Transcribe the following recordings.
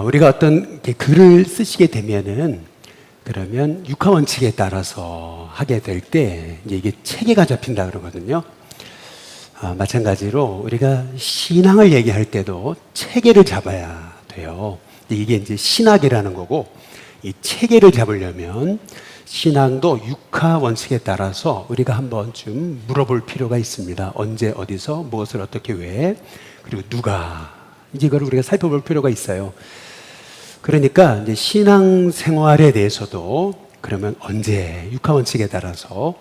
우리가 어떤 글을 쓰시게 되면은 그러면 육하 원칙에 따라서 하게 될 때 이게 체계가 잡힌다 그러거든요. 마찬가지로 우리가 신앙을 얘기할 때도 체계를 잡아야 돼요. 이게 이제 신학이라는 거고, 이 체계를 잡으려면 신앙도 육하 원칙에 따라서 우리가 한 번쯤 물어볼 필요가 있습니다. 언제, 어디서, 무엇을, 어떻게, 왜, 그리고 누가, 이제 이걸 우리가 살펴볼 필요가 있어요. 그러니까 이제 신앙생활에 대해서도 그러면 언제, 육하 원칙에 따라서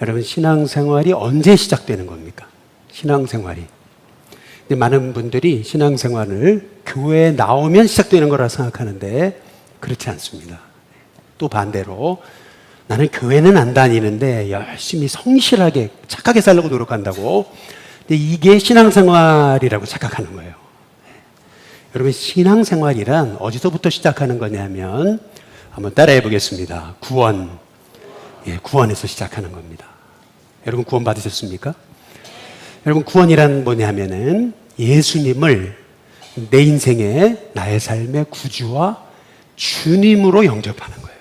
여러분 신앙생활이 언제 시작되는 겁니까? 신앙생활이. 근데 많은 분들이 신앙생활을 교회에 나오면 시작되는 거라 생각하는데 그렇지 않습니다. 또 반대로 나는 교회는 안 다니는데 열심히 성실하게 착하게 살려고 노력한다고. 근데 이게 신앙생활이라고 착각하는 거예요. 여러분 신앙생활이란 어디서부터 시작하는 거냐면 한번 따라해 보겠습니다. 구원. 구원에서 시작하는 겁니다. 여러분 구원 받으셨습니까? 여러분 구원이란 뭐냐면은 예수님을 내 인생의 나의 삶의 구주와 주님으로 영접하는 거예요.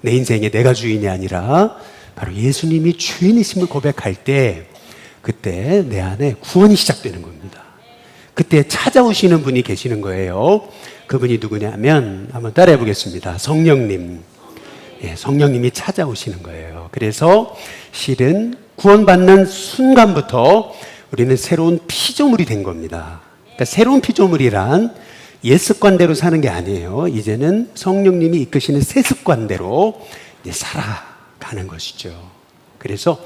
내 인생에 내가 주인이 아니라 바로 예수님이 주인이심을 고백할 때 그때 내 안에 구원이 시작되는 겁니다. 그때 찾아오시는 분이 계시는 거예요. 그분이 누구냐면 한번 따라해 보겠습니다. 성령님. 성령님이 찾아오시는 거예요. 그래서 실은 구원받는 순간부터 우리는 새로운 피조물이 된 겁니다. 그러니까 새로운 피조물이란 옛 습관대로 사는 게 아니에요. 이제는 성령님이 이끄시는 새 습관대로 이제 살아가는 것이죠. 그래서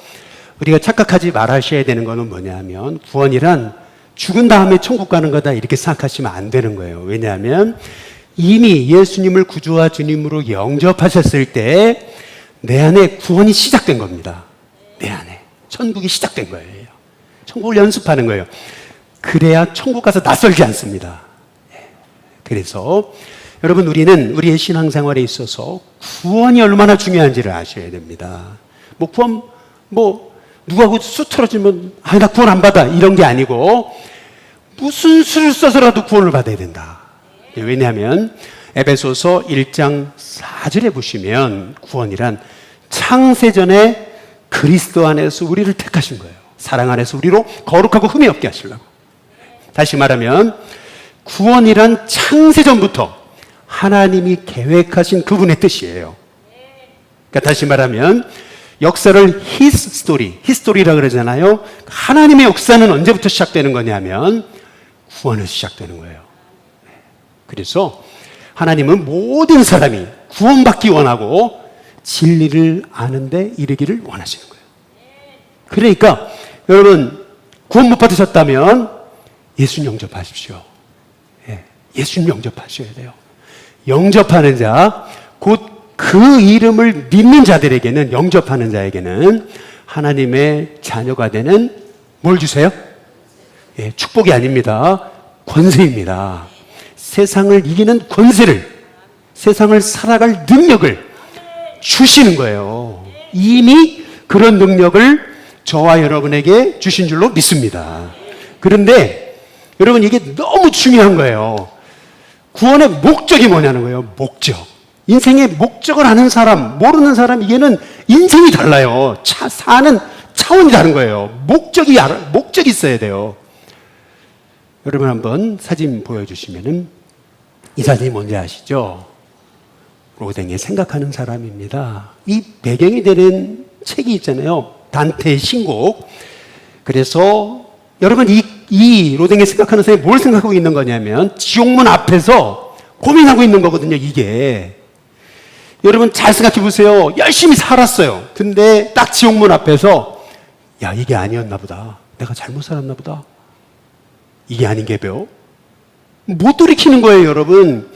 우리가 착각하지 말아셔야 되는 것은 뭐냐면 구원이란 죽은 다음에 천국 가는 거다 이렇게 생각하시면 안 되는 거예요. 왜냐하면 이미 예수님을 구주와 주님으로 영접하셨을 때 내 안에 구원이 시작된 겁니다. 내 안에 천국이 시작된 거예요. 천국을 연습하는 거예요. 그래야 천국 가서 낯설지 않습니다. 그래서 여러분 우리는 우리의 신앙생활에 있어서 구원이 얼마나 중요한지를 아셔야 됩니다. 구원 누가 수 틀어지면 나 구원 안 받아 이런 게 아니고 무슨 수를 써서라도 구원을 받아야 된다. 왜냐하면 에베소서 1장 4절에 보시면 구원이란 창세전에 그리스도 안에서 우리를 택하신 거예요. 사랑 안에서 우리로 거룩하고 흠이 없게 하시려고. 다시 말하면 구원이란 창세전부터 하나님이 계획하신 그분의 뜻이에요. 그러니까 다시 말하면 역사를 히스토리라 그러잖아요. 하나님의 역사는 언제부터 시작되는 거냐면 구원에서 시작되는 거예요. 그래서 하나님은 모든 사람이 구원받기 원하고 진리를 아는데 이르기를 원하시는 거예요. 그러니까 여러분 구원 못 받으셨다면 예수님 영접하십시오. 예수님 영접하셔야 돼요. 영접하는 자, 곧 그 이름을 믿는 자들에게는, 영접하는 자에게는 하나님의 자녀가 되는 뭘 주세요? 축복이 아닙니다. 권세입니다. 세상을 이기는 권세를, 세상을 살아갈 능력을 주시는 거예요. 이미 그런 능력을 저와 여러분에게 주신 줄로 믿습니다. 그런데 여러분 이게 너무 중요한 거예요. 구원의 목적이 뭐냐는 거예요. 목적. 인생의 목적을 아는 사람, 모르는 사람, 이게는 인생이 달라요. 사는 차원이 다른 거예요. 목적이 있어야 돼요. 여러분 한번 사진 보여주시면은 이 사진이 뭔지 아시죠? 로댕의 생각하는 사람입니다. 이 배경이 되는 책이 있잖아요. 단테의 신곡. 그래서 여러분 이 로댕의 생각하는 사람이 뭘 생각하고 있는 거냐면 지옥문 앞에서 고민하고 있는 거거든요. 이게. 여러분 잘 생각해 보세요. 열심히 살았어요. 근데 딱 지옥문 앞에서 이게 아니었나 보다. 내가 잘못 살았나 보다. 이게 아닌 게요. 못 돌이키는 거예요, 여러분.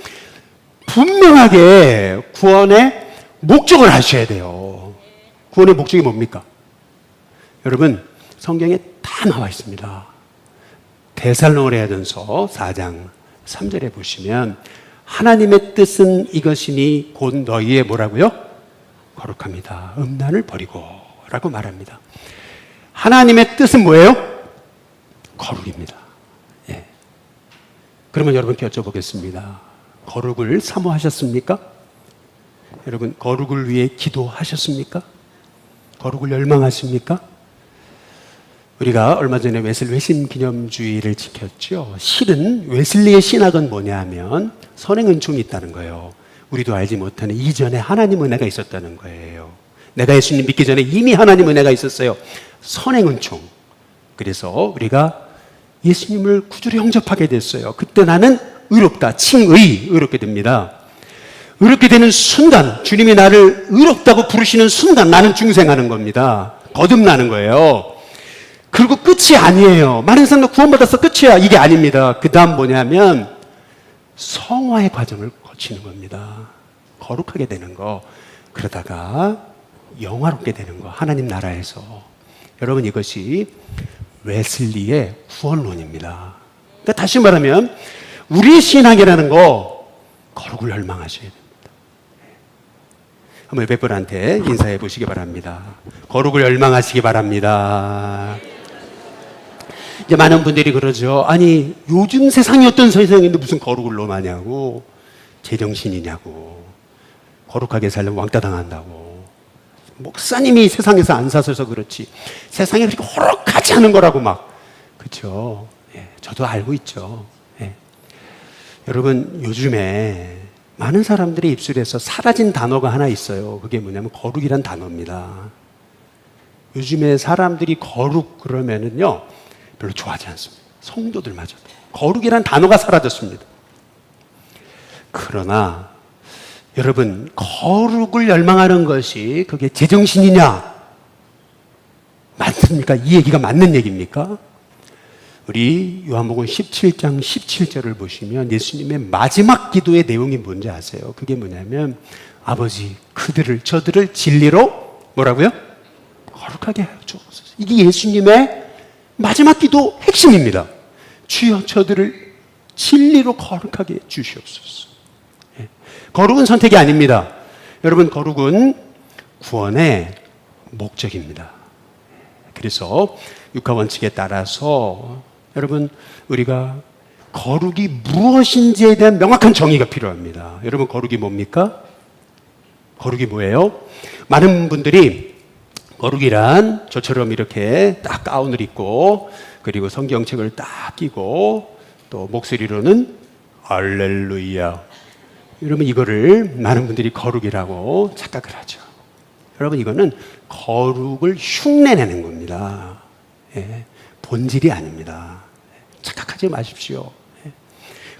분명하게 구원의 목적을 아셔야 돼요. 구원의 목적이 뭡니까? 여러분 성경에 다 나와 있습니다. 데살로니가전서 4장 3절에 보시면 하나님의 뜻은 이것이니 곧 너희의 뭐라고요? 거룩합니다. 음란을 버리고 라고 말합니다. 하나님의 뜻은 뭐예요? 거룩입니다. 그러면 여러분께 여쭤보겠습니다. 거룩을 사모하셨습니까? 여러분, 거룩을 위해 기도하셨습니까? 거룩을 열망하십니까? 우리가 얼마 전에 웨슬리 회심 기념주의를 지켰죠. 실은 웨슬리의 신학은 뭐냐 하면 선행 은총이 있다는 거예요. 우리도 알지 못하는 이전에 하나님 은혜가 있었다는 거예요. 내가 예수님 믿기 전에 이미 하나님 은혜가 있었어요. 선행 은총. 그래서 우리가 예수님을 구주로 영접하게 됐어요. 그때 나는 의롭다. 칭의, 의롭게 됩니다. 의롭게 되는 순간, 주님이 나를 의롭다고 부르시는 순간 나는 중생하는 겁니다. 거듭나는 거예요. 그리고 끝이 아니에요. 많은 사람들 구원받아서 끝이야. 이게 아닙니다. 그 다음 뭐냐면 성화의 과정을 거치는 겁니다. 거룩하게 되는 거. 그러다가 영화롭게 되는 거. 하나님 나라에서. 여러분, 이것이 웨슬리의 구원론입니다. 그러니까 다시 말하면 우리의 신앙이라는 거 거룩을 열망하셔야 됩니다. 한번 옆에 분한테 인사해 보시기 바랍니다. 거룩을 열망하시기 바랍니다. 이제 많은 분들이 그러죠. 아니, 요즘 세상이 어떤 세상인데 무슨 거룩을 너무 많이 하고, 제정신이냐고, 거룩하게 살려면 왕따 당한다고. 목사님이 세상에서 안 사셔서 그렇지 세상에 그렇게 거룩하지 않은 거라고 막. 그렇죠. 예, 저도 알고 있죠. 예. 여러분, 요즘에 많은 사람들의 입술에서 사라진 단어가 하나 있어요. 그게 뭐냐면 거룩이란 단어입니다. 요즘에 사람들이 거룩 그러면은요 별로 좋아하지 않습니다. 성도들마저도 거룩이란 단어가 사라졌습니다. 그러나 여러분, 거룩을 열망하는 것이 그게 제정신이냐? 맞습니까? 이 얘기가 맞는 얘기입니까? 우리 요한복음 17장 17절을 보시면 예수님의 마지막 기도의 내용이 뭔지 아세요? 그게 뭐냐면 아버지, 저들을 진리로 뭐라고요? 거룩하게 하여 주옵소서. 이게 예수님의 마지막 기도 핵심입니다. 주여, 저들을 진리로 거룩하게 해 주시옵소서. 예. 거룩은 선택이 아닙니다. 여러분, 거룩은 구원의 목적입니다. 그래서 육하 원칙에 따라서 여러분, 우리가 거룩이 무엇인지에 대한 명확한 정의가 필요합니다. 여러분, 거룩이 뭡니까? 거룩이 뭐예요? 많은 분들이 거룩이란 저처럼 이렇게 딱 가운을 입고 그리고 성경책을 딱 끼고 또 목소리로는 할렐루야, 여러분, 이거를 많은 분들이 거룩이라고 착각을 하죠. 여러분, 이거는 거룩을 흉내내는 겁니다. 예, 본질이 아닙니다. 착각하지 마십시오. 예.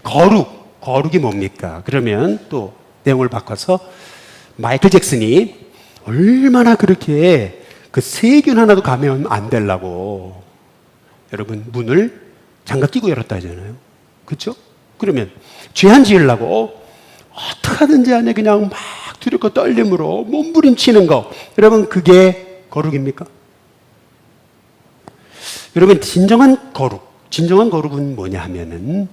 거룩이 뭡니까? 그러면 또 내용을 바꿔서 마이클 잭슨이 얼마나 그렇게 그 세균 하나도 가면 안 되려고 여러분 문을 장갑 끼고 열었다 하잖아요. 그렇죠? 그러면 죄안 지으려고 어떡하든지 안에 그냥 막 두렵고 떨림으로 몸부림치는 거, 여러분, 그게 거룩입니까? 여러분, 진정한 거룩은 뭐냐 하면은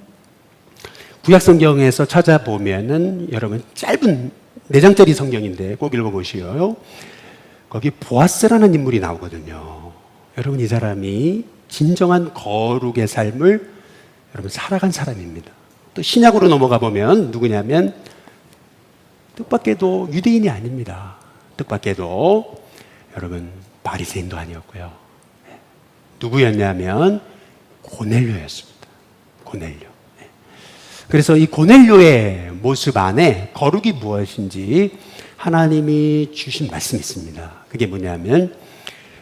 구약 성경에서 찾아보면은 여러분 짧은 4장짜리 성경인데 꼭 읽어보시고요. 거기 보아스라는 인물이 나오거든요. 여러분, 이 사람이 진정한 거룩의 삶을 여러분 살아간 사람입니다. 또 신약으로 넘어가 보면 누구냐면 뜻밖에도 유대인이 아닙니다. 뜻밖에도 여러분 바리새인도 아니었고요. 누구였냐면 고넬료였습니다. 고넬료. 그래서 이 고넬료의 모습 안에 거룩이 무엇인지 하나님이 주신 말씀이 있습니다. 그게 뭐냐면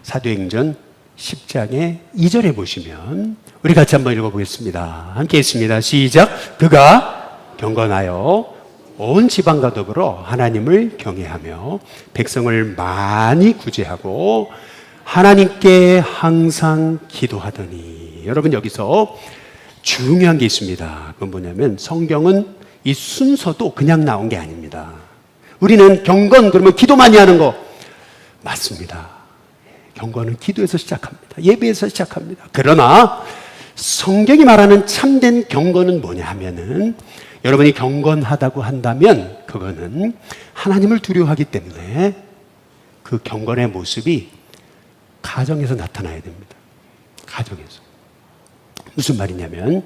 사도행전 10장의 2절에 보시면 우리 같이 한번 읽어보겠습니다. 함께 읽습니다. 시작. 그가 경건하여 온 지방과 더불어 하나님을 경외하며 백성을 많이 구제하고 하나님께 항상 기도하더니. 여러분, 여기서 중요한 게 있습니다. 그건 뭐냐면 성경은 이 순서도 그냥 나온 게 아닙니다. 우리는 경건 그러면 기도 많이 하는 거 맞습니다. 경건은 기도에서 시작합니다. 예배에서 시작합니다. 그러나 성경이 말하는 참된 경건은 뭐냐 하면은 여러분이 경건하다고 한다면 그거는 하나님을 두려워하기 때문에 그 경건의 모습이 가정에서 나타나야 됩니다. 가정에서. 무슨 말이냐면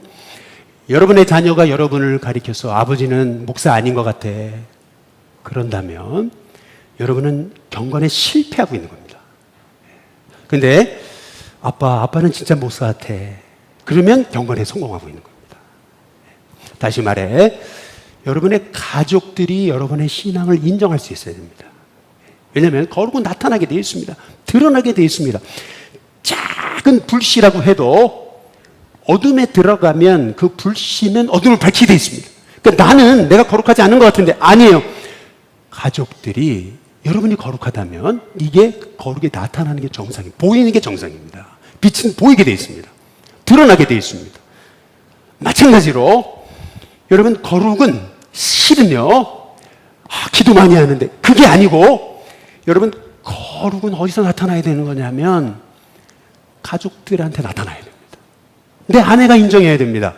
여러분의 자녀가 여러분을 가리켜서 아버지는 목사 아닌 것 같아, 그런다면 여러분은 경건에 실패하고 있는 겁니다. 근데 아빠는 진짜 목사 같아, 그러면 경건에 성공하고 있는 겁니다. 다시 말해, 여러분의 가족들이 여러분의 신앙을 인정할 수 있어야 됩니다. 왜냐하면 거룩은 나타나게 되어 있습니다. 드러나게 되어 있습니다. 작은 불씨라고 해도 어둠에 들어가면 그 불씨는 어둠을 밝히게 되어 있습니다. 그러니까 나는 내가 거룩하지 않은 것 같은데 아니에요. 가족들이 여러분이 거룩하다면 이게 거룩이 나타나는 게 정상이에요. 보이는 게 정상입니다. 빛은 보이게 되어 있습니다. 드러나게 되어 있습니다. 마찬가지로 여러분, 거룩은 실은요, 기도 많이 하는데 그게 아니고, 여러분, 거룩은 어디서 나타나야 되는 거냐면 가족들한테 나타나야 됩니다. 내 아내가 인정해야 됩니다.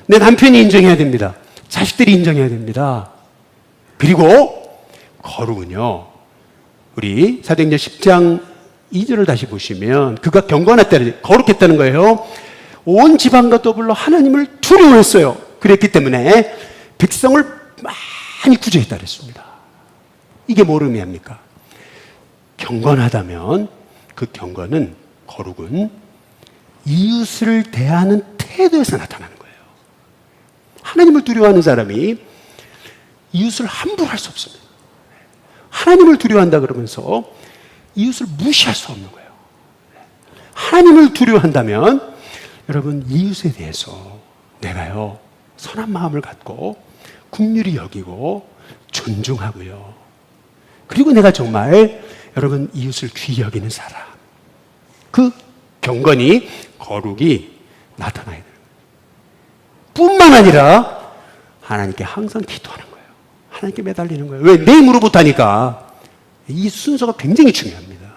내 남편이 인정해야 됩니다. 자식들이 인정해야 됩니다. 그리고 거룩은요, 우리 사도행전 10장 2절을 다시 보시면 그가 경건했다는, 거룩했다는 거예요. 온 지방과 더불어 하나님을 두려워했어요. 그랬기 때문에 백성을 많이 구제했다 그랬습니다. 이게 뭘 의미합니까? 경건하다면 그 경건은, 거룩은 이웃을 대하는 태도에서 나타나는 거예요. 하나님을 두려워하는 사람이 이웃을 함부로 할 수 없습니다. 하나님을 두려워한다 그러면서 이웃을 무시할 수 없는 거예요. 하나님을 두려워한다면 여러분, 이웃에 대해서 내가요, 선한 마음을 갖고 긍휼히 여기고 존중하고요, 그리고 내가 정말 여러분 이웃을 귀히 여기는 사람, 그 경건이, 거룩이 나타나야 되는 거예요. 뿐만 아니라 하나님께 항상 기도하는 거예요. 하나님께 매달리는 거예요. 왜? 내 힘으로 못하니까. 이 순서가 굉장히 중요합니다.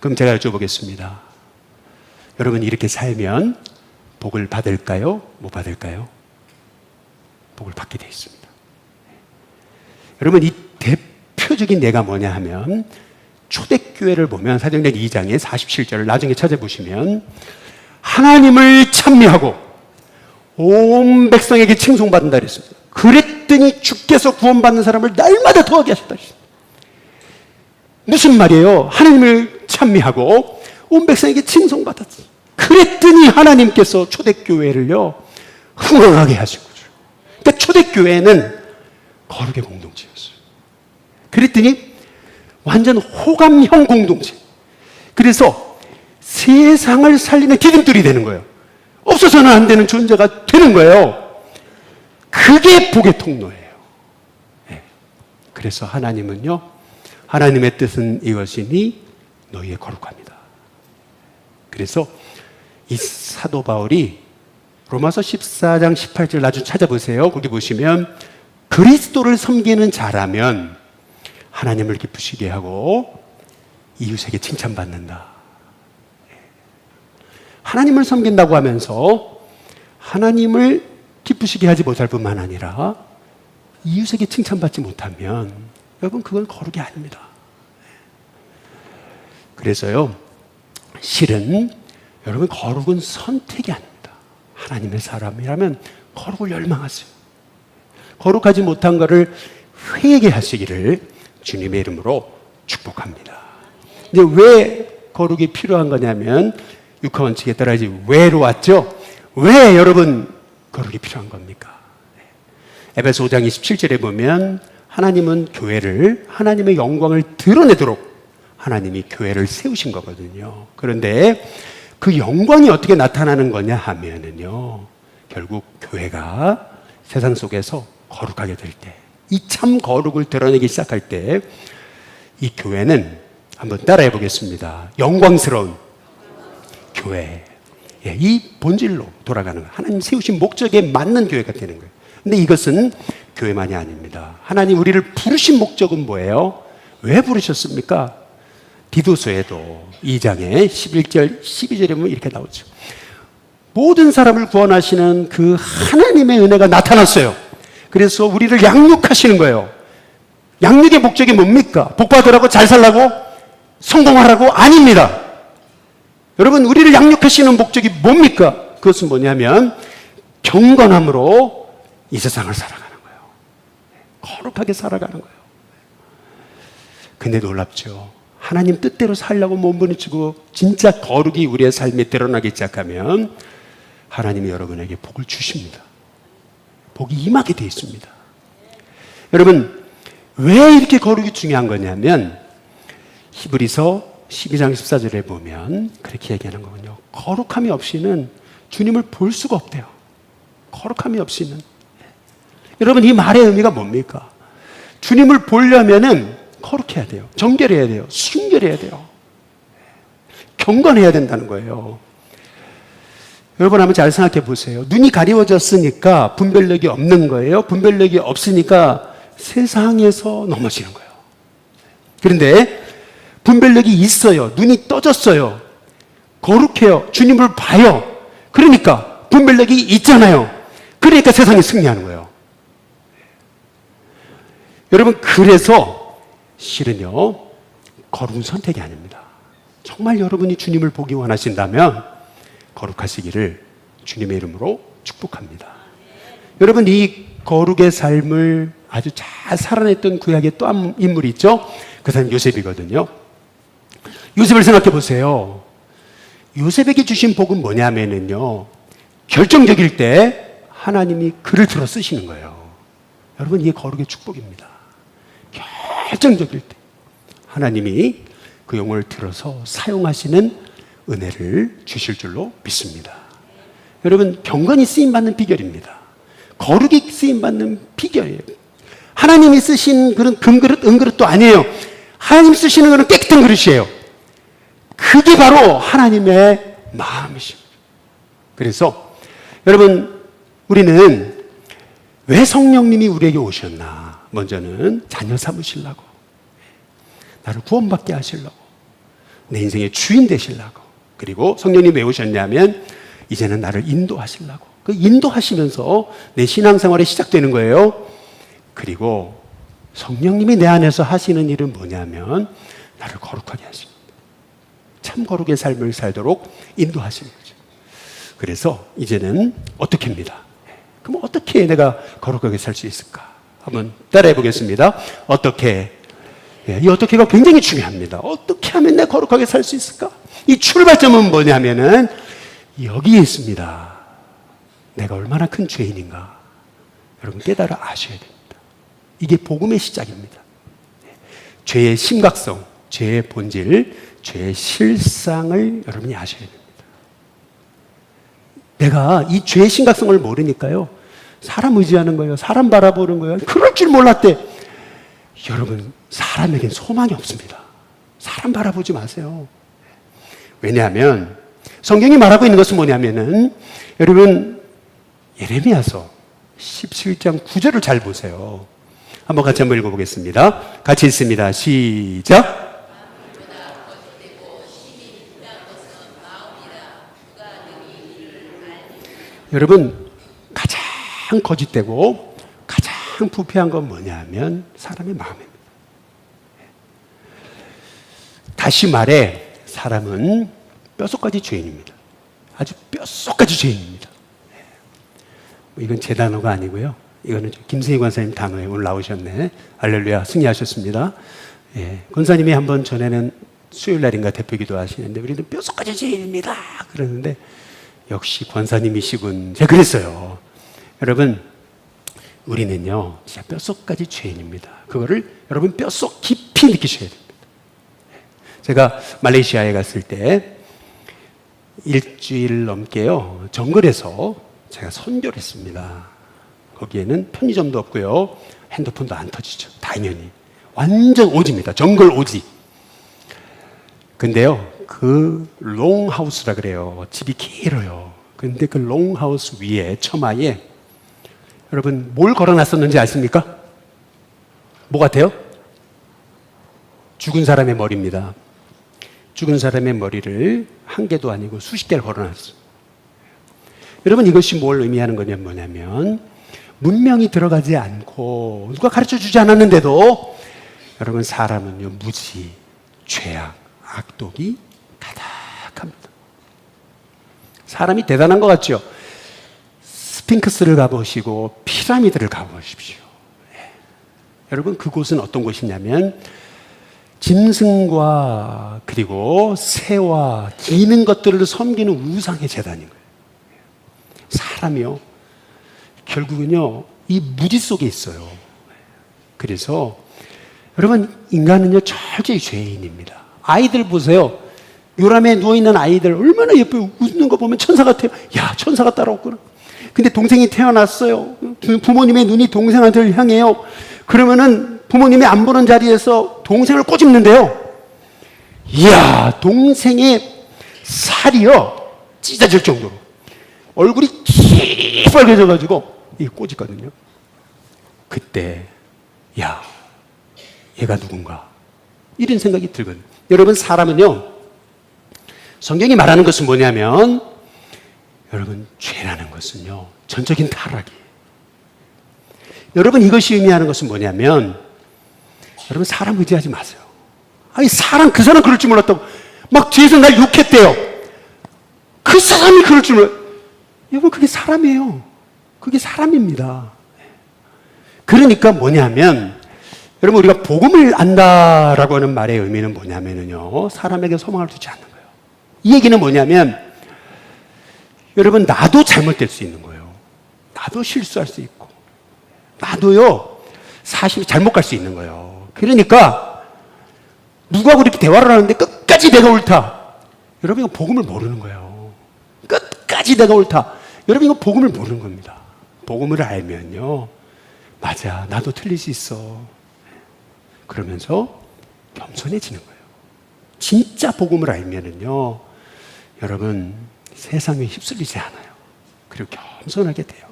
그럼 제가 여쭤보겠습니다. 여러분, 이렇게 살면 복을 받을까요? 못 받을까요? 복을 받게 되어 있습니다. 여러분, 이 대표적인 예가 뭐냐 하면, 초대교회를 보면 사도행전 2장의 47절을 나중에 찾아보시면, 하나님을 찬미하고 온 백성에게 칭송받는다 그랬습니다. 그랬더니 주께서 구원받는 사람을 날마다 더하게 하셨다 그랬습니다. 무슨 말이에요? 하나님을 찬미하고 온 백성에게 칭송받았어요. 그랬더니 하나님께서 초대교회를요, 흥왕하게 하신 거죠. 그러니까 초대교회는 거룩의 공동체였어요. 그랬더니 완전 호감형 공동체. 그래서 세상을 살리는 기둥들이 되는 거예요. 없어서는 안 되는 존재가 되는 거예요. 그게 복의 통로예요. 네. 그래서 하나님은요, 하나님의 뜻은 이것이니 너희의 거룩합니다. 그래서 이 사도 바울이 로마서 14장 18절 나중에 찾아보세요. 거기 보시면 그리스도를 섬기는 자라면 하나님을 기쁘시게 하고 이웃에게 칭찬받는다. 하나님을 섬긴다고 하면서 하나님을 기쁘시게 하지 못할 뿐만 아니라 이웃에게 칭찬받지 못하면 여러분, 그건 거룩이 아닙니다. 그래서요, 실은 여러분, 거룩은 선택이 아닙니다. 하나님의 사람이라면 거룩을 열망하세요. 거룩하지 못한 것을 회개하시기를 주님의 이름으로 축복합니다. 이제 왜 거룩이 필요한 거냐면, 육하 원칙에 따라 이제 왜로 왔죠? 왜 여러분 거룩이 필요한 겁니까? 에베소 5장 27절에 보면 하나님은 교회를, 하나님의 영광을 드러내도록 하나님이 교회를 세우신 거거든요. 그런데 그 영광이 어떻게 나타나는 거냐 하면은요, 결국 교회가 세상 속에서 거룩하게 될 때, 이 참 거룩을 드러내기 시작할 때, 이 교회는, 한번 따라해 보겠습니다. 영광스러운 교회. 예, 이 본질로 돌아가는 거예요. 하나님 세우신 목적에 맞는 교회가 되는 거예요. 근데 이것은 교회만이 아닙니다. 하나님 우리를 부르신 목적은 뭐예요? 왜 부르셨습니까? 디도서에도 2장에 11절, 12절에 보면 이렇게 나오죠. 모든 사람을 구원하시는 그 하나님의 은혜가 나타났어요. 그래서 우리를 양육하시는 거예요. 양육의 목적이 뭡니까? 복받으라고, 잘 살라고, 성공하라고? 아닙니다. 여러분, 우리를 양육하시는 목적이 뭡니까? 그것은 뭐냐면 경건함으로 이 세상을 살아가는 거예요. 거룩하게 살아가는 거예요. 근데 놀랍죠. 하나님 뜻대로 살려고 몸부림치고 진짜 거룩이 우리의 삶에 드러나기 시작하면 하나님이 여러분에게 복을 주십니다. 복이 임하게 되어 있습니다. 여러분, 왜 이렇게 거룩이 중요한 거냐면 히브리서 12장 14절에 보면 그렇게 얘기하는 거군요. 거룩함이 없이는 주님을 볼 수가 없대요. 거룩함이 없이는. 여러분, 이 말의 의미가 뭡니까? 주님을 보려면은 거룩해야 돼요. 정결해야 돼요. 순결해야 돼요. 경건해야 된다는 거예요. 여러분 한번 잘 생각해 보세요. 눈이 가리워졌으니까 분별력이 없는 거예요. 분별력이 없으니까 세상에서 넘어지는 거예요. 그런데 분별력이 있어요. 눈이 떠졌어요. 거룩해요. 주님을 봐요. 그러니까 분별력이 있잖아요. 그러니까 세상이 승리하는 거예요. 여러분, 그래서 실은요, 거룩은 선택이 아닙니다. 정말 여러분이 주님을 보기 원하신다면 거룩하시기를 주님의 이름으로 축복합니다. 여러분, 이 거룩의 삶을 아주 잘 살아냈던 구약의 또 한 인물이 있죠. 그 사람이 요셉이거든요. 요셉을 생각해 보세요. 요셉에게 주신 복은 뭐냐면요, 결정적일 때 하나님이 그를 들어 쓰시는 거예요. 여러분, 이게 거룩의 축복입니다. 결정적일 때 하나님이 그 영혼을 들어서 사용하시는 은혜를 주실 줄로 믿습니다. 여러분, 경건이 쓰임받는 비결입니다. 거룩이 쓰임받는 비결이에요. 하나님이 쓰신 그런 금그릇, 은그릇도 아니에요. 하나님 쓰시는 그런 깨끗한 그릇이에요. 그게 바로 하나님의 마음이십니다. 그래서 여러분, 우리는 왜 성령님이 우리에게 오셨나? 먼저는 자녀 삼으시려고, 나를 구원받게 하시려고, 내 인생의 주인 되시려고. 그리고 성령님 왜 오셨냐면 이제는 나를 인도하시려고. 그 인도하시면서 내 신앙생활이 시작되는 거예요. 그리고 성령님이 내 안에서 하시는 일은 뭐냐면 나를 거룩하게 하십니다. 참 거룩의 삶을 살도록 인도하시는 거죠. 그래서 이제는 어떻게 합니다. 그럼 어떻게 내가 거룩하게 살 수 있을까? 한번 따라해 보겠습니다. 어떻게? 이 어떻게가 굉장히 중요합니다. 어떻게 하면 내가 거룩하게 살 수 있을까? 이 출발점은 뭐냐면은 여기에 있습니다. 내가 얼마나 큰 죄인인가? 여러분 깨달아 아셔야 됩니다. 이게 복음의 시작입니다. 죄의 심각성, 죄의 본질, 죄의 실상을 여러분이 아셔야 됩니다. 내가 이 죄의 심각성을 모르니까요, 사람 의지하는 거예요. 사람 바라보는 거예요. 그럴 줄 몰랐대. 여러분, 사람에겐 소망이 없습니다. 사람 바라보지 마세요. 왜냐하면 성경이 말하고 있는 것은 뭐냐면은, 여러분, 예레미야서 17장 9절을 잘 보세요. 한번 같이 한번 읽어보겠습니다. 같이 읽습니다. 시작. 여러분, 가장 거짓되고 가장 부패한 건 뭐냐면 사람의 마음입니다. 다시 말해, 사람은 뼛속까지 죄인입니다. 아주 뼛속까지 죄인입니다. 이건 제 단어가 아니고요. 이거는 김승희 권사님 단어에 오늘 나오셨네. 할렐루야, 승리하셨습니다. 예, 권사님이 한번 전에는 수요일 날인가 대표기도 하시는데 우리는 뼛속까지 죄인입니다 그러는데 역시 권사님이시군. 제가 그랬어요. 여러분, 우리는요 진짜 뼛속까지 죄인입니다. 그거를 여러분 뼛속 깊이 느끼셔야 됩니다. 제가 말레이시아에 갔을 때 일주일 넘게요 정글에서 제가 선교를 했습니다. 거기에는 편의점도 없고요 핸드폰도 안 터지죠. 당연히 완전 오지입니다. 정글 오지. 근데요 그 롱하우스라 그래요. 집이 길어요. 근데 그 롱하우스 위에 처마에 여러분 뭘 걸어놨었는지 아십니까? 뭐 같아요? 죽은 사람의 머리입니다. 죽은 사람의 머리를 한 개도 아니고 수십 개를 걸어놨어요. 여러분, 이것이 뭘 의미하는 거냐면 뭐냐면 문명이 들어가지 않고 누가 가르쳐주지 않았는데도 여러분 사람은요 무지, 죄악, 악독이 가득합니다. 사람이 대단한 것 같죠? 스핑크스를 가보시고 피라미드를 가보십시오. 예. 여러분 그곳은 어떤 곳이냐면 짐승과 그리고 새와 기는 것들을 섬기는 우상의 제단인 거예요. 사람이요 결국은요 이 무지 속에 있어요. 그래서 여러분 인간은요 철저히 죄인입니다. 아이들 보세요. 요람에 누워있는 아이들 얼마나 예뻐요. 웃는 거 보면 천사 같아요. 야 천사가 따라왔구나. 근데 동생이 태어났어요. 부모님의 눈이 동생한테를 향해요. 그러면은 부모님이 안 보는 자리에서 동생을 꼬집는데요. 이야 동생의 살이요 찢어질 정도로 얼굴이 빨개져가지고 이게 꼬집거든요. 그때 야 얘가 누군가 이런 생각이 들거든요. 여러분 사람은요 성경이 말하는 것은 뭐냐면 여러분 죄라는 것은요 전적인 타락이에요. 여러분 이것이 의미하는 것은 뭐냐면 여러분 사람 의지하지 마세요. 아니 그 사람 그럴 줄 몰랐다고 막 뒤에서 날 욕했대요. 그 사람이 그럴 줄 몰랐어요. 여러분 그게 사람이에요. 그게 사람입니다. 그러니까 뭐냐면 여러분 우리가 복음을 안다라고 하는 말의 의미는 뭐냐면요 사람에게 소망을 두지 않는 거예요. 이 얘기는 뭐냐면 여러분 나도 잘못될 수 있는 거예요. 나도 실수할 수 있고 나도요 사실 잘못 갈 수 있는 거예요. 그러니까 누가 그렇게 대화를 하는데 끝까지 내가 옳다. 여러분 이거 복음을 모르는 거예요. 끝까지 내가 옳다. 여러분 이거 복음을 모르는 겁니다. 복음을 알면요 맞아 나도 틀릴 수 있어. 그러면서 겸손해지는 거예요. 진짜 복음을 알면은요 여러분 세상에 휩쓸리지 않아요. 그리고 겸손하게 돼요.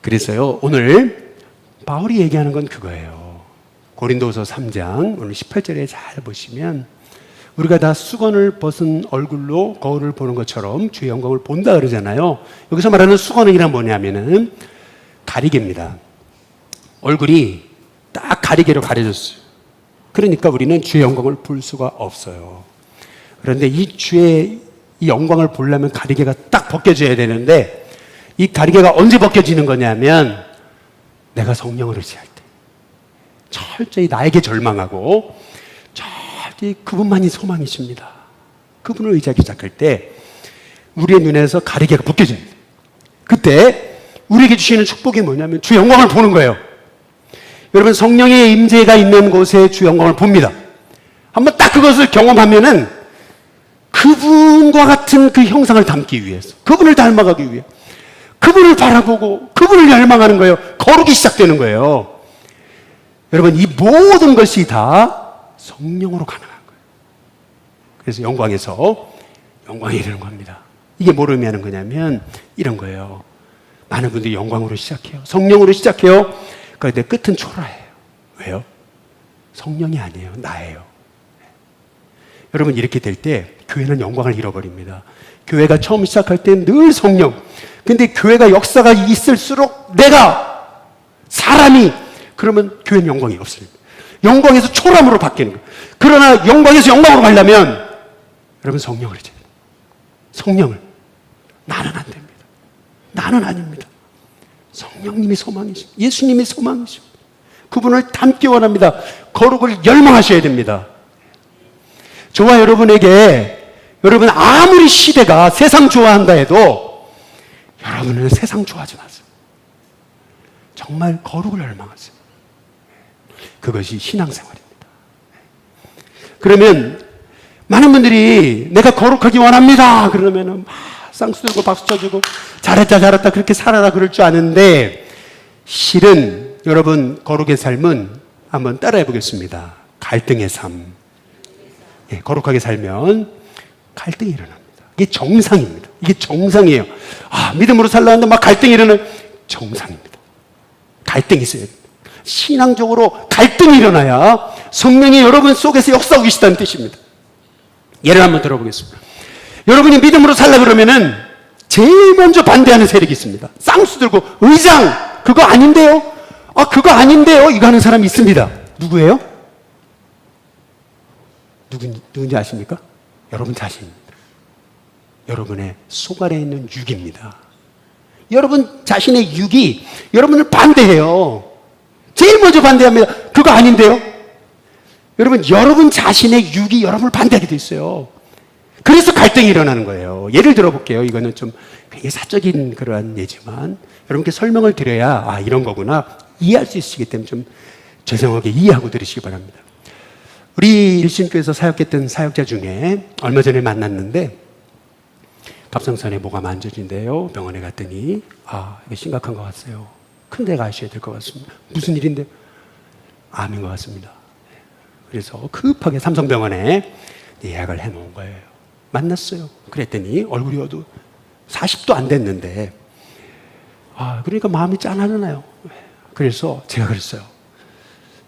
그래서요 오늘 바울이 얘기하는 건 그거예요. 고린도서 3장 오늘 18절에 잘 보시면 우리가 다 수건을 벗은 얼굴로 거울을 보는 것처럼 주의 영광을 본다 그러잖아요. 여기서 말하는 수건이란 뭐냐면은 가리개입니다. 얼굴이 딱 가리개로 가려졌어요. 그러니까 우리는 주의 영광을 볼 수가 없어요. 그런데 이 주의 이 영광을 보려면 가리개가 딱 벗겨져야 되는데 이 가리개가 언제 벗겨지는 거냐면 내가 성령을 의지할 때 철저히 나에게 절망하고 철저히 그분만이 소망이십니다. 그분을 의지하기 시작할 때 우리의 눈에서 가리개가 벗겨집니다. 그때 우리에게 주시는 축복이 뭐냐면 주 영광을 보는 거예요. 여러분 성령의 임재가 있는 곳에 주 영광을 봅니다. 한번 딱 그것을 경험하면은 그분과 같은 그 형상을 담기 위해서 그분을 닮아가기 위해 그분을 바라보고 그분을 열망하는 거예요. 거룩이 시작되는 거예요. 여러분 이 모든 것이 다 성령으로 가능한 거예요. 그래서 영광에서 영광에 이르는 겁니다. 이게 뭘 의미하는 거냐면 이런 거예요. 많은 분들이 영광으로 시작해요. 성령으로 시작해요. 그런데 끝은 초라해요. 왜요? 성령이 아니에요. 나예요. 여러분 이렇게 될 때 교회는 영광을 잃어버립니다. 교회가 처음 시작할 때 늘 성령. 근데 교회가 역사가 있을수록 내가 사람이 그러면 교회는 영광이 없습니다. 영광에서 초람으로 바뀌는 거예요. 그러나 영광에서 영광으로 가려면 여러분 성령을 이제 성령을 나는 안 됩니다. 나는 아닙니다. 성령님이 소망이십니다. 예수님이 소망이십니다. 그분을 닮기 원합니다. 거룩을 열망하셔야 됩니다. 저와 여러분에게 여러분 아무리 시대가 세상 좋아한다 해도 여러분은 세상 좋아하지 마세요. 정말 거룩을 열망하세요. 그것이 신앙생활입니다. 그러면 많은 분들이 내가 거룩하기 원합니다. 그러면은 막 쌍수 들고 박수 쳐주고 잘했다 잘했다 그렇게 살아라 그럴 줄 아는데 실은 여러분 거룩의 삶은 한번 따라해 보겠습니다. 갈등의 삶. 예, 거룩하게 살면 갈등이 일어납니다. 이게 정상입니다. 이게 정상이에요. 아, 믿음으로 살라는데 막 갈등이 일어나는 정상입니다. 갈등이 있어야 됩니다. 신앙적으로 갈등이 일어나야 성령이 여러분 속에서 역사하고 계시다는 뜻입니다. 예를 한번 들어보겠습니다. 여러분이 믿음으로 살라 그러면은 제일 먼저 반대하는 세력이 있습니다. 쌍수 들고 의장 그거 아닌데요? 아 그거 아닌데요? 이거 하는 사람이 있습니다. 누구예요? 누군지 아십니까? 여러분 자신입니다. 여러분의 속 안에 있는 육입니다. 여러분 자신의 육이 여러분을 반대해요. 제일 먼저 반대합니다. 그거 아닌데요? 여러분 자신의 육이 여러분을 반대하게 돼 있어요. 그래서 갈등이 일어나는 거예요. 예를 들어볼게요. 이거는 좀 굉장히 사적인 그러한 예지만 여러분께 설명을 드려야 이런 거구나 이해할 수 있으시기 때문에 좀 죄송하게 이해하고 들으시기 바랍니다. 우리 일신교에서 사역했던 사역자 중에 얼마 전에 만났는데 갑상선에 뭐가 만져진대요. 병원에 갔더니 이게 심각한 것 같아요. 큰 데 가셔야 될 것 같습니다. 무슨 일인데? 암인 것 같습니다. 그래서 급하게 삼성병원에 예약을 해놓은 거예요. 만났어요. 그랬더니 얼굴이 어두 40도 안 됐는데 그러니까 마음이 짠하잖아요. 그래서 제가 그랬어요.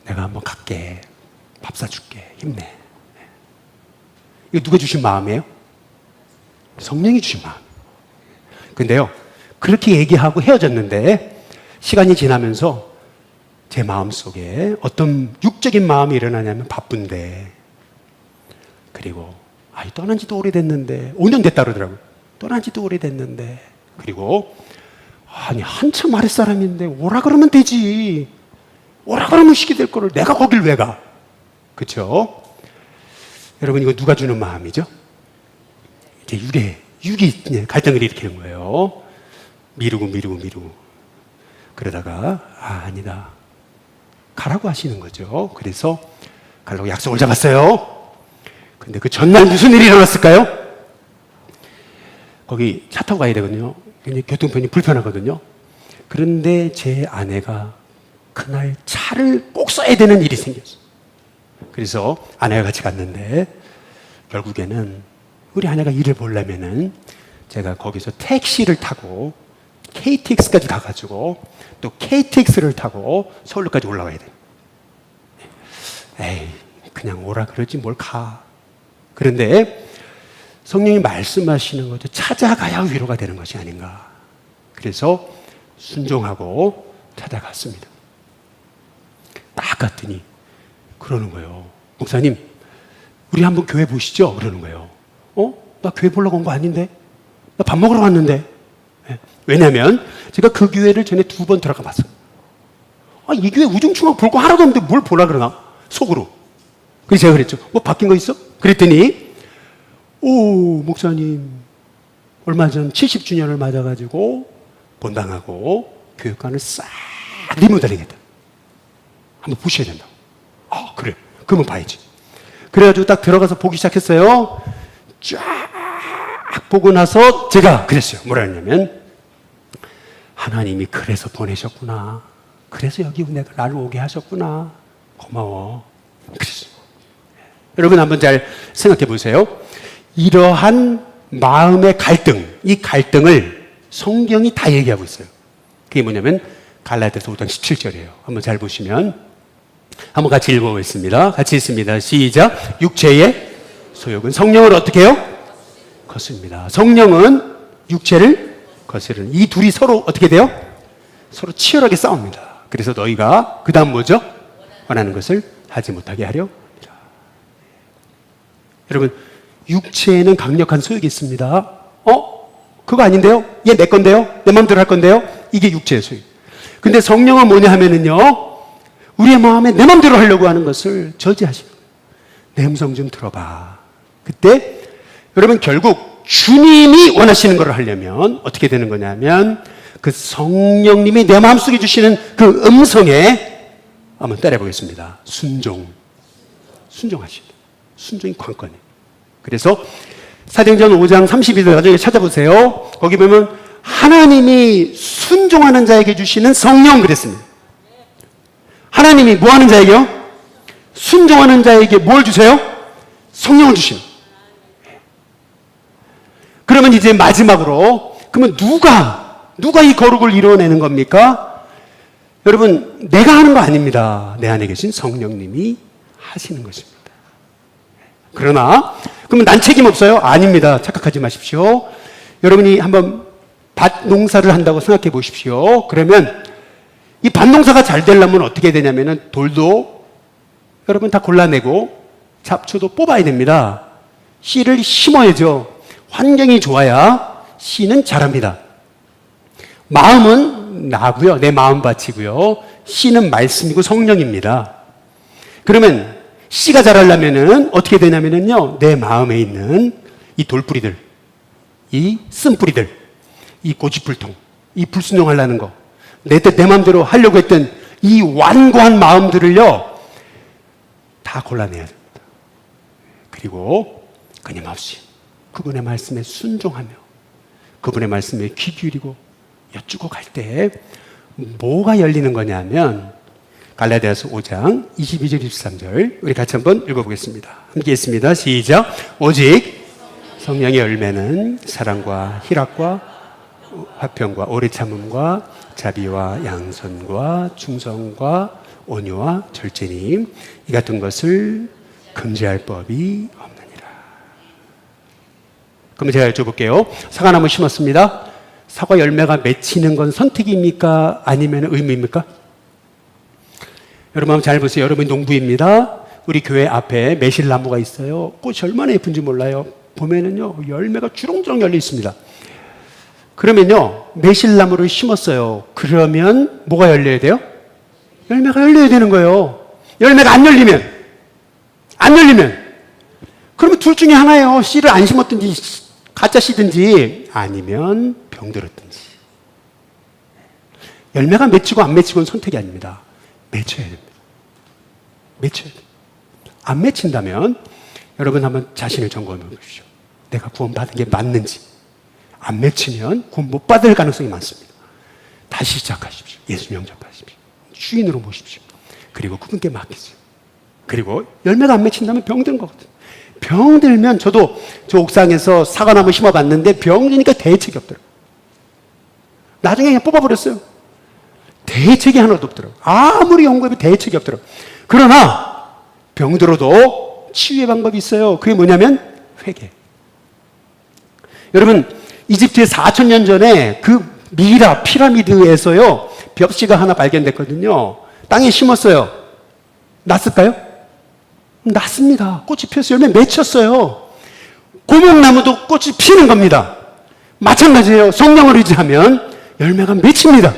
내가 한번 갈게. 밥 사줄게. 힘내. 이거 누가 주신 마음이에요? 성령이 주신 마음. 근데요, 그렇게 얘기하고 헤어졌는데 시간이 지나면서 제 마음속에 어떤 육적인 마음이 일어나냐면 바쁜데, 그리고 떠난 지도 오래됐는데 5년 됐다 그러더라고요. 떠난 지도 오래됐는데, 그리고 한참 아랫사람인데 오라 그러면 되지. 오라 그러면 쉬게 될 거를 내가 거길 왜 가? 그렇죠? 여러분, 이거 누가 주는 마음이죠? 이제 육이 갈등을 일으키는 거예요. 미루고 그러다가 아니다. 가라고 하시는 거죠. 그래서 가려고 약속을 잡았어요. 근데 그 전날 무슨 일이 일어났을까요? 거기 차 타고 가야 되거든요. 굉장히 교통편이 불편하거든요. 그런데 제 아내가 그날 차를 꼭 써야 되는 일이 생겼어요. 그래서 아내가 같이 갔는데 결국에는 우리 아내가 일을 보려면은 제가 거기서 택시를 타고 KTX까지 가가지고 또 KTX를 타고 서울까지 올라와야 돼요. 에이, 그냥 오라 그러지 뭘 가. 그런데 성령이 말씀하시는 거죠. 찾아가야 위로가 되는 것이 아닌가. 그래서 순종하고 찾아갔습니다. 딱 갔더니 그러는 거예요. 목사님, 우리 한번 교회 보시죠. 그러는 거예요. 나 교회 보려고 온 거 아닌데? 나 밥 먹으러 왔는데? 왜냐면 제가 그 교회를 전에 2번 들어가 봤어요. 이 교회 우중충한 볼 거 하나도 없는데 뭘 보라 그러나? 속으로. 그래서 제가 그랬죠. 뭐 바뀐 거 있어? 그랬더니 목사님 얼마 전 70주년을 맞아가지고 본당하고 교육관을 싹 리모델링했다. 한번 보셔야 된다고. 그래. 그러면 봐야지. 그래가지고 딱 들어가서 보기 시작했어요. 쫙 보고 나서 제가 그랬어요. 뭐라 했냐면, 하나님이 그래서 보내셨구나. 그래서 여기 내가 나를 오게 하셨구나. 고마워. 그랬어요. 여러분 한번 잘 생각해 보세요. 이러한 마음의 갈등, 이 갈등을 성경이 다 얘기하고 있어요. 그게 뭐냐면 갈라디아서 5장 17절이에요. 한번 잘 보시면 한번 같이 읽어보겠습니다. 같이 읽습니다. 시작. 육체의 소욕은 성령을 어떻게 해요? 거스릅니다. 성령은 육체를 거스르는, 이 둘이 서로 어떻게 돼요? 서로 치열하게 싸웁니다. 그래서 너희가 그 다음 뭐죠? 원하는 것을 하지 못하게 하려 합니다. 여러분, 육체에는 강력한 소욕이 있습니다. 그거 아닌데요? 얘 내 건데요? 내 마음대로 할 건데요? 이게 육체의 소욕. 근데 성령은 뭐냐 하면은요, 우리의 마음에 내 마음대로 하려고 하는 것을 저지하시는 거예요. 내 음성 좀 들어봐. 그때 여러분 결국 주님이 원하시는 것을 하려면 어떻게 되는 거냐면 그 성령님이 내 마음속에 주시는 그 음성에 한번 따라해 보겠습니다. 순종하시다. 순종이 관건이에요. 그래서 사도행전 5장 32절 나중에 찾아보세요. 거기 보면 하나님이 순종하는 자에게 주시는 성령 그랬습니다. 하나님이 뭐 하는 자에게요? 순종하는 자에게 뭘 주세요? 성령을 주시는. 그러면 이제 마지막으로, 그러면 누가 이 거룩을 이루어내는 겁니까? 여러분, 내가 하는 거 아닙니다. 내 안에 계신 성령님이 하시는 것입니다. 그러나 그러면 난 책임 없어요? 아닙니다. 착각하지 마십시오. 여러분이 한번 밭 농사를 한다고 생각해 보십시오. 그러면 이 밭 농사가 잘 되려면 어떻게 되냐면은 돌도 여러분 다 골라내고 잡초도 뽑아야 됩니다. 씨를 심어야죠. 환경이 좋아야 씨는 자랍니다. 마음은 나고요. 내 마음밭이고요. 씨는 말씀이고 성령입니다. 그러면 씨가 자라려면은 어떻게 되냐면요. 내 마음에 있는 이 돌뿌리들, 이 쓴뿌리들, 이 고집불통, 이 불순종하려는 거, 내 뜻 내 마음대로 하려고 했던 이 완고한 마음들을요, 다 골라내야 됩니다. 그리고 끊임없이 그분의 말씀에 순종하며 그분의 말씀에 귀 기울이고 여쭈고 갈 때 뭐가 열리는 거냐면 갈라디아서 5장 22절 23절 우리 같이 한번 읽어보겠습니다. 함께 읽습니다. 시작. 오직 성령의 열매는 사랑과 희락과 화평과 오래 참음과 자비와 양선과 충성과 온유와 절제니 이 같은 것을 금지할 법이 없느니라. 그럼 제가 여쭤볼게요. 사과나무 심었습니다. 사과 열매가 맺히는 건 선택입니까? 아니면 의무입니까? 여러분 한번 잘 보세요. 여러분 농부입니다. 우리 교회 앞에 매실나무가 있어요. 꽃이 얼마나 예쁜지 몰라요. 보면은요 열매가 주렁주렁 열려 있습니다. 그러면요 매실나무를 심었어요. 그러면 뭐가 열려야 돼요? 열매가 열려야 되는 거예요. 열매가 안 열리면 그러면 둘 중에 하나예요. 씨를 안 심었든지 가짜 씨든지 아니면 병들었든지. 열매가 맺히고 안 맺히고는 선택이 아닙니다. 맺혀야 됩니다. 맺혀야 됩니다. 안 맺힌다면 여러분 한번 자신을 점검해 보십시오. 내가 구원받은 게 맞는지. 안 맺히면 구원 못 받을 가능성이 많습니다. 다시 시작하십시오. 예수 영접하십시오. 주인으로 모십시오. 그리고 그분께 맡기세요. 그리고 열매가 안 맺힌다면 병든 거거든요. 병들면 저도 저 옥상에서 사과나무 심어봤는데 병드니까 대책이 없더라고요. 나중에 그냥 뽑아버렸어요. 대책이 하나도 없더라고요. 아무리 연구해도 대책이 없더라고요. 그러나 병들어도 치유의 방법이 있어요. 그게 뭐냐면 회개. 여러분 이집트에 4,000년 전에 그 미라 피라미드에서요 벽지가 하나 발견됐거든요. 땅에 심었어요. 났을까요? 났습니다. 꽃이 피었어요. 열매 맺혔어요. 고목나무도 꽃이 피는 겁니다. 마찬가지예요. 성령을 의지하면 열매가 맺힙니다.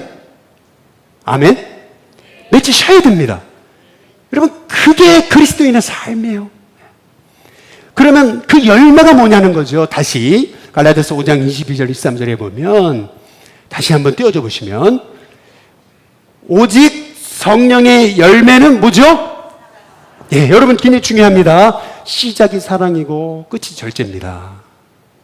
아멘? 맺히셔야 됩니다. 여러분 그게 그리스도인의 삶이에요. 그러면 그 열매가 뭐냐는 거죠. 다시 갈라디아서 5장 22절 23절에 보면 다시 한번 띄워줘 보시면 오직 성령의 열매는 뭐죠? 예, 여러분 굉장히 중요합니다. 시작이 사랑이고 끝이 절제입니다.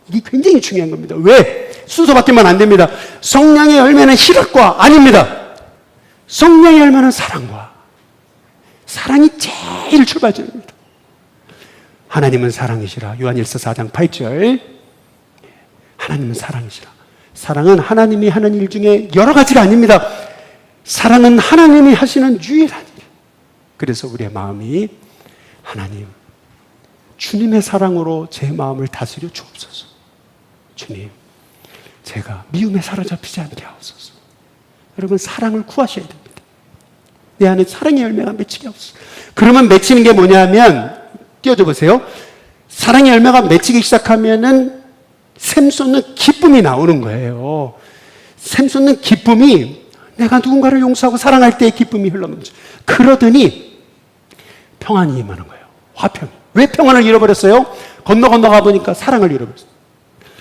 이게 굉장히 중요한 겁니다. 왜? 순서 바뀌면 안 됩니다. 성령의 열매는 희락과 아닙니다. 성령의 열매는 사랑과. 사랑이 제일 출발점입니다. 하나님은 사랑이시라. 요한일서 4장 8절. 하나님은 사랑이시라. 사랑은 하나님이 하는 일 중에 여러 가지가 아닙니다. 사랑은 하나님이 하시는 유일한 일. 그래서 우리의 마음이 하나님, 주님의 사랑으로 제 마음을 다스려 주옵소서. 주님, 제가 미움에 사로잡히지 않게 하옵소서. 여러분 사랑을 구하셔야 됩니다. 내 안에 사랑의 열매가 맺히게 하옵소서. 그러면 맺히는 게 뭐냐면 띄워줘 보세요. 사랑의 열매가 맺히기 시작하면은 샘솟는 기쁨이 나오는 거예요. 샘솟는 기쁨이 내가 누군가를 용서하고 사랑할 때의 기쁨이 흘러넘쳐. 그러더니 평안이 임하는 거예요. 화평. 왜 평안을 잃어버렸어요? 건너가 보니까 사랑을 잃어버렸어요.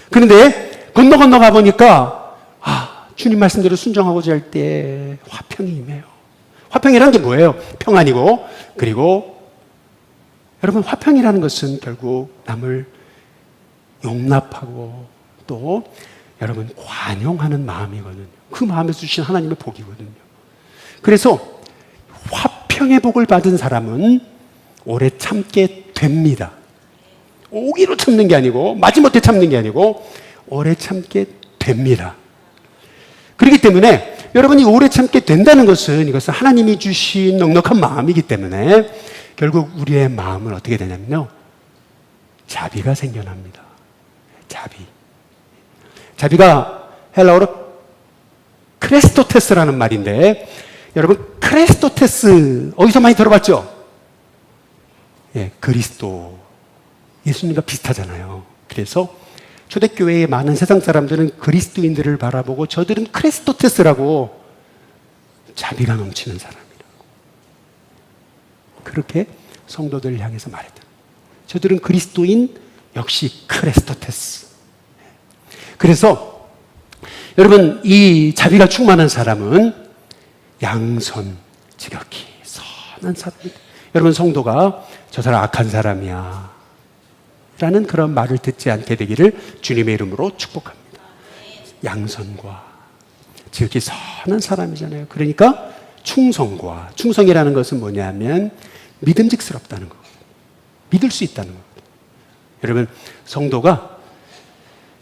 그런데 건너가 보니까 주님 말씀대로 순종하고자 할 때 화평이 임해요. 화평이라는 게 뭐예요? 평안이고 그리고 여러분 화평이라는 것은 결국 남을 용납하고 또 여러분 관용하는 마음이거든요. 그 마음에서 주신 하나님의 복이거든요. 그래서 화평의 복을 받은 사람은 오래 참게 됩니다. 오기로 참는 게 아니고 마지못해 참는 게 아니고 오래 참게 됩니다. 그렇기 때문에 여러분이 오래 참게 된다는 것은 이것은 하나님이 주신 넉넉한 마음이기 때문에 결국 우리의 마음은 어떻게 되냐면요. 자비가 생겨납니다. 자비가 헬라어로 크레스토테스라는 말인데 여러분 크레스토테스 어디서 많이 들어봤죠? 예, 그리스도 예수님과 비슷하잖아요. 그래서 초대교회의 많은 세상 사람들은 그리스도인들을 바라보고 저들은 크레스토테스라고 자비가 넘치는 사람이라고 그렇게 성도들을 향해서 말했다. 저들은 그리스도인 역시 크레스토테스. 그래서 여러분 이 자비가 충만한 사람은 양선 지극히 선한 사람입니다. 여러분 성도가 저 사람 악한 사람이야 라는 그런 말을 듣지 않게 되기를 주님의 이름으로 축복합니다. 양선과 지극히 선한 사람이잖아요. 그러니까 충성과, 충성이라는 것은 뭐냐면 믿음직스럽다는 거, 믿을 수 있다는 겁니다. 여러분 성도가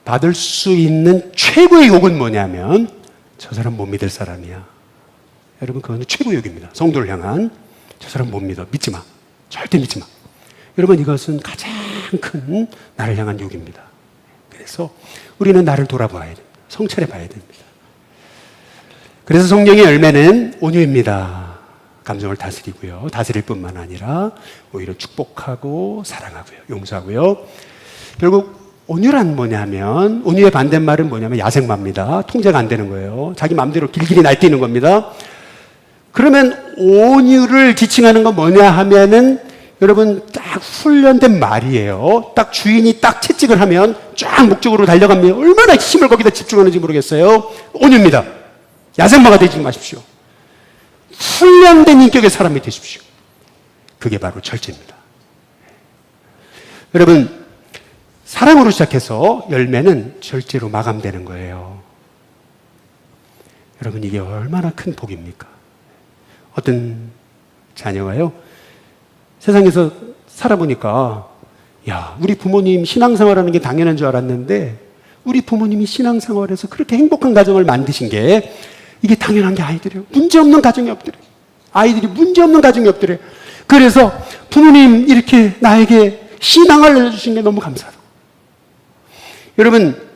받을 수 있는 최고의 욕은 뭐냐면 저 사람 못 믿을 사람이야. 여러분 그거는 최고의 욕입니다. 성도를 향한 저 사람 못 믿어, 믿지 마, 절대 믿지 마. 여러분 이것은 가장 큰 나를 향한 욕입니다. 그래서 우리는 나를 돌아봐야 됩니다. 성찰해 봐야 됩니다. 그래서 성령의 열매는 온유입니다. 감정을 다스리고요. 다스릴 뿐만 아니라 오히려 축복하고 사랑하고요. 용서하고요. 결국 온유란 뭐냐면 온유의 반대말은 뭐냐면 야생마입니다. 통제가 안 되는 거예요. 자기 마음대로 길길이 날뛰는 겁니다. 그러면 온유를 지칭하는 건 뭐냐 하면은 여러분 딱 훈련된 말이에요. 딱 주인이 딱 채찍을 하면 쫙 목적으로 달려갑니다. 얼마나 힘을 거기다 집중하는지 모르겠어요. 온유입니다. 야생마가 되지 마십시오. 훈련된 인격의 사람이 되십시오. 그게 바로 절제입니다. 여러분 사랑으로 시작해서 열매는 절제로 마감되는 거예요. 여러분 이게 얼마나 큰 복입니까? 어떤 자녀가요 세상에서 살아보니까 야 우리 부모님 신앙생활하는 게 당연한 줄 알았는데 우리 부모님이 신앙생활에서 그렇게 행복한 가정을 만드신 게 이게 당연한 게 아니더래요. 문제없는 가정이 없더래요. 아이들이 문제없는 가정이 없더래요. 그래서 부모님 이렇게 나에게 신앙을 알려주신 게 너무 감사하다고. 여러분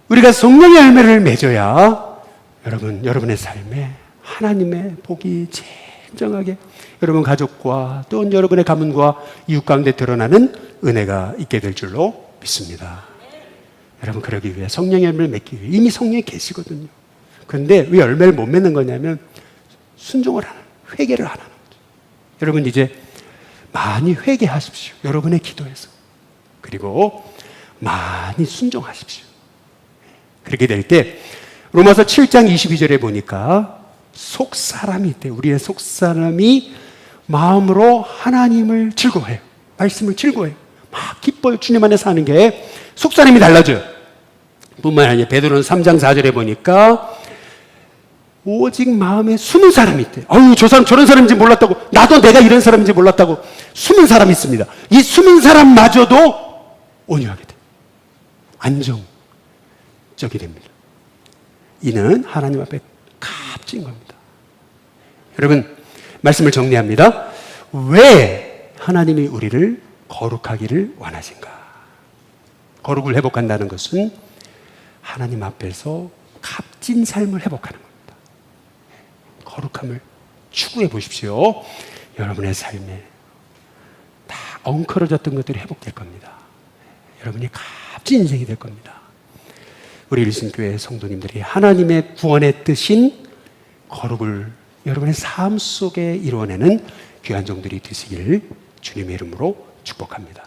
우리가 성령의 열매를 맺어야 여러분 여러분의 삶에 하나님의 복이 진정하게 여러분 가족과 또 여러분의 가문과 이웃 가운데 드러나는 은혜가 있게 될 줄로 믿습니다. 여러분 그러기 위해 성령의 열매를 맺기 위해 이미 성령이 계시거든요. 그런데 왜 열매를 못 맺는 거냐면 순종을 하는 회개를 안 하는 거죠. 여러분 이제 많이 회개하십시오. 여러분의 기도에서. 그리고 많이 순종하십시오. 그렇게 될 때 로마서 7장 22절에 보니까 속사람이 있대. 우리의 속사람이 마음으로 하나님을 즐거워해요. 말씀을 즐거워해요. 막 기뻐요. 주님 안에 사는 게 속사람이 달라져요. 뿐만 아니라 베드로는 3장 4절에 보니까 오직 마음에 숨은 사람이 있대. 아유 저 사람 저런 사람인지 몰랐다고. 나도 내가 이런 사람인지 몰랐다고. 숨은 사람이 있습니다. 이 숨은 사람마저도 온유하게 돼. 안정적이 됩니다. 이는 하나님 앞에 값진 겁니다. 여러분 말씀을 정리합니다. 왜 하나님이 우리를 거룩하기를 원하신가? 거룩을 회복한다는 것은 하나님 앞에서 값진 삶을 회복하는 겁니다. 거룩함을 추구해 보십시오. 여러분의 삶에 다 엉클어졌던 것들이 회복될 겁니다. 여러분이 값진 인생이 될 겁니다. 우리 일신교회 성도님들이 하나님의 구원의 뜻인 거룩을 여러분의 삶 속에 이루어내는 귀한 종들이 되시기를 주님의 이름으로 축복합니다.